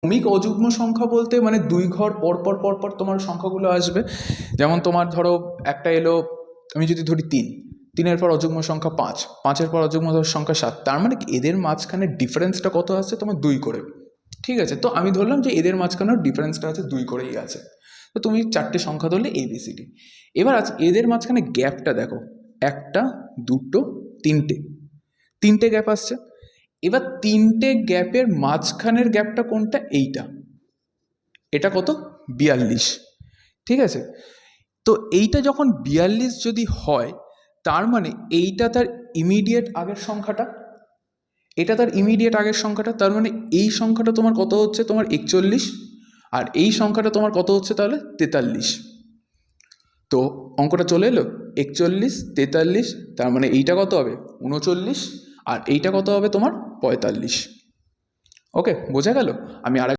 ক্রমিক অযুগ্ম সংখ্যা বলতে মানে দুই ঘর পরপর পরপর তোমার সংখ্যাগুলো আসবে। যেমন তোমার ধরো একটা এলো, আমি যদি ধরি 3, 3-এর পর অযুগ্ম সংখ্যা 5, 5-এর পর অযুগ্ম সংখ্যা 7, তার মানে এদের মাঝখানে ডিফারেন্সটা কত আসছে তোমার 2 করে। ঠিক আছে, তো আমি ধরলাম যে এদের মাঝখানেও ডিফারেন্সটা আছে 2 করেই আছে। তো তুমি 4টে সংখ্যা ধরলে ABCD। এবার আছে এদের মাঝখানে গ্যাপটা দেখো, 1, 2, 3টে, 3টে গ্যাপ আসছে। এবার 3টে গ্যাপের মাঝখানের গ্যাপটা কোনটা? এইটা, এটা কত? 42। ঠিক আছে, তো এইটা যখন 42 যদি হয়, তার মানে এইটা তার ইমিডিয়েট আগের সংখ্যাটা, এটা তার ইমিডিয়েট আগের সংখ্যাটা, তার মানে এই সংখ্যাটা তোমার কত হচ্ছে? তোমার 41। আর এই সংখ্যাটা তোমার কত হচ্ছে তাহলে? 43। তো অঙ্কটা চলে এলো 41, 43, তার মানে এইটা কত হবে? 39, আর এইটা কত হবে তোমার? 45। ওকে, বোঝা গেল? আমি আর